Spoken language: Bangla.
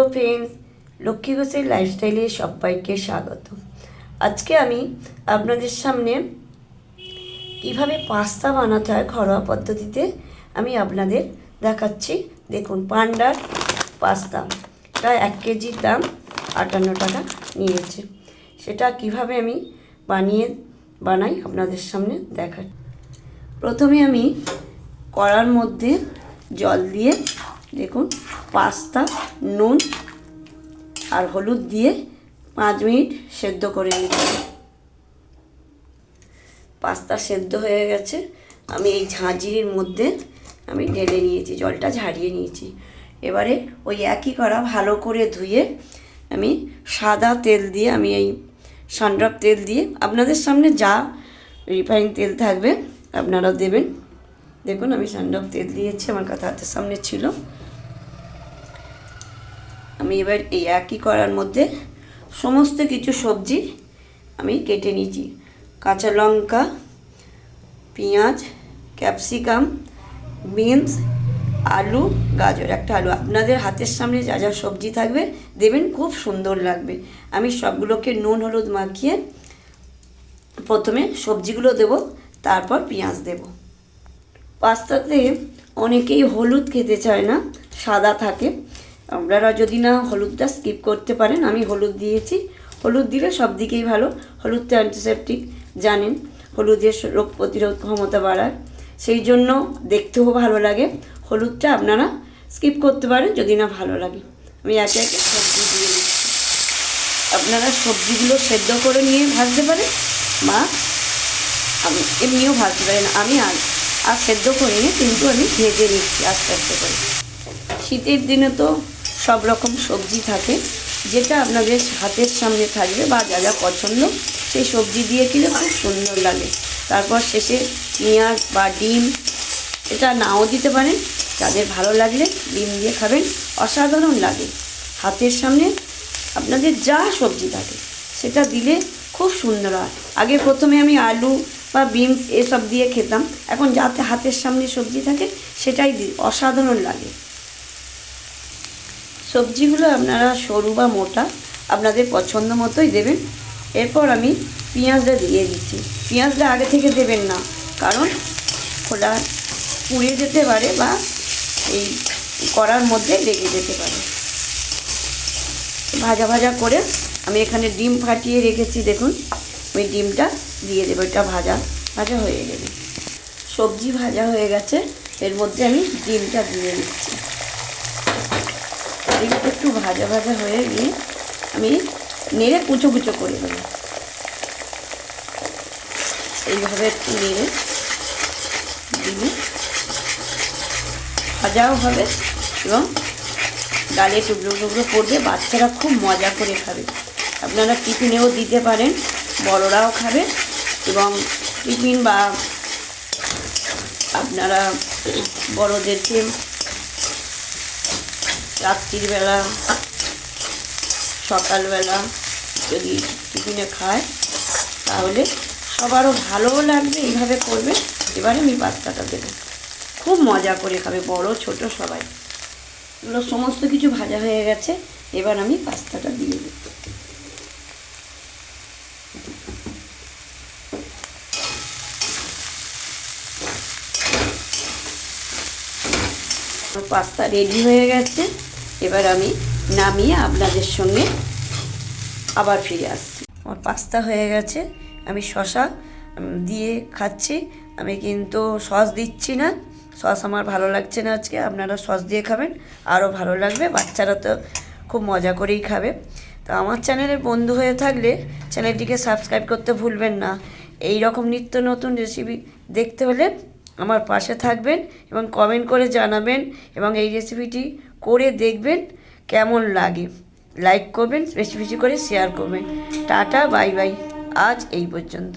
ফ্রেন্ডস, লক্ষ্মী ঘোষের লাইফস্টাইলে সবাইকে স্বাগত। আজকে আমি আপনাদের সামনে কিভাবে পাস্তা বানাতে হয় ঘরোয়া পদ্ধতিতে আমি আপনাদের দেখাচ্ছি। দেখুন, পান্ডার পাস্তা, প্রায় 1 কেজির দাম 58 টাকা নিয়েছে। সেটা কিভাবে আমি বানাই আপনাদের সামনে দেখাই। প্রথমে আমি কড়ার মধ্যে জল দিয়ে, দেখুন, পাস্তা, নুন আর হলুদ দিয়ে 5 মিনিট সেদ্ধ করে নিতে হবে। পাস্তা সেদ্ধ হয়ে গেছে। আমি এই ঝাঁঝরির মধ্যে আমি ঢেলে নিয়েছি, জলটা ঝারিয়ে নিয়েছি। এবারে ওই একই কড়া ভালো করে ধুয়ে আমি সাদা তেল দিয়ে, আমি এই সানড্রপ তেল দিয়ে, আপনাদের সামনে যা রিফাইন তেল থাকবে আপনারা দেবেন। দেখুন, আমি সানড্রপ তেল দিয়েছি, আমার হাতের সামনে ছিল। আমি এবার এই একই কড়ার মধ্যে সমস্ত কিছু সবজি আমি কেটে নিয়েছি। কাঁচা লঙ্কা, পেঁয়াজ, ক্যাপসিকাম, বিনস, আলু, গাজর, একটা আলু, আপনাদের হাতের সামনে যা যা সবজি থাকবে দেবেন, খুব সুন্দর লাগবে। আমি সবগুলোকে নুন হলুদ মাখিয়ে প্রথমে সবজিগুলো দেব, তারপর পেঁয়াজ দেব। পাস্তাতে অনেকেই হলুদ খেতে চায় না, সাদা থাকে। আপনারা যদি না হলুদটা স্কিপ করতে পারেন, আমি হলুদ দিয়েছি। হলুদ দিলে সব দিকেই ভালো। হলুদটা অ্যান্টিসেপটিক, জানেন, হলুদের রোগ প্রতিরোধ ক্ষমতা বাড়ায়, সেই জন্য দেখতেও ভালো লাগে। হলুদটা আপনারা স্কিপ করতে পারেন যদি না ভালো লাগে। আমি একে একে সবজি দিয়ে দিচ্ছি। আপনারা সবজিগুলো সেদ্ধ করে নিয়ে ভাজতে পারেন বা এমনিও ভাজতে পারেন। আমি আর সেদ্ধ করিনি, কিন্তু আমি ভেজে নিচ্ছি আস্তে আস্তে করে। শীতের দিনে তো সব রকম সবজি থাকে, যেটা আপনাদের হাতের সামনে থাকবে বা যা যা পছন্দ সেই সবজি দিয়ে খেলে খুব সুন্দর লাগে। তারপর শেষে পেঁয়াজ বা ডিম, এটা নাও দিতে পারেন, যাদের ভালো লাগলে ডিম দিয়ে খাবেন, অসাধারণ লাগে। হাতের সামনে আপনাদের যা সবজি থাকে সেটা দিলে খুব সুন্দর হয়। আগে প্রথমে আমি আলু বা বিনস এসব দিয়ে খেতাম, এখন যাতে হাতের সামনে সবজি থাকে সেটাই দিই, অসাধারণ লাগে। সবজিগুলো আপনারা সরু বা মোটা আপনাদের পছন্দ মতোই দেবেন। এরপর আমি পেঁয়াজটা দিয়ে দিচ্ছি। পেঁয়াজটা আগে থেকে দেবেন না, কারণ খোলা পুড়ে যেতে পারে বা এই কড়ার মধ্যে লেগে যেতে পারে। ভাজা ভাজা করে আমি এখানে ডিম ফাটিয়ে রেখেছি, দেখুন, আমি ডিমটা দিয়ে দেবো। এটা ভাজা ভাজা হয়ে গেলে, সবজি ভাজা হয়ে গেছে, এর মধ্যে আমি ডিমটা দিয়ে দিচ্ছি। ডিমটা একটু ভাজা ভাজা হয়ে গিয়ে আমি নেড়ে কুচো কুচো করে দেবো। এইভাবে একটু নেড়ে দিলে ভাজাও হবে এবং ডালে টুকরো টুকরো পড়বে। বাচ্চারা খুব মজা করে খাবে। আপনারা টিফিনেও দিতে পারেন, বড়রাও খাবে। এবং টিফিন বা আপনারা বড়দেরকে রাত্রিবেলা, সকালবেলা যদি টিফিনে খায় তাহলে সবারও ভালোও লাগবে। এইভাবে করবে। এবারে আমি পাস্তাটা দেবো, খুব মজা করে খাবে, বড় ছোট সবাই। এগুলো সমস্ত কিছু ভাজা হয়ে গেছে, এবার আমি পাস্তাটা দিয়ে দেব। পাস্তা রেডি হয়ে গেছে। এবার আমি নামিয়ে আপনাদের সঙ্গে আবার ফিরে আসছি। আমার পাস্তা হয়ে গেছে, আমি শসা দিয়ে খাচ্ছি। আমি কিন্তু সস দিচ্ছি না, সস আমার ভালো লাগছে না আজকে। আপনারা সস দিয়ে খাবেন, আরও ভালো লাগবে। বাচ্চারা তো খুব মজা করেই খাবে। তো আমার চ্যানেলের বন্ধু হয়ে থাকলে চ্যানেলটিকে সাবস্ক্রাইব করতে ভুলবেন না। এই রকম নিত্য নতুন রেসিপি দেখতে হলে আমার পাশে থাকবেন এবং কমেন্ট করে জানাবেন, এবং এই রেসিপিটি করে দেখবেন কেমন লাগে। লাইক করবেন, বেশি বেশি করে শেয়ার করবেন। টাটা, বাই বাই, আজ এই পর্যন্ত।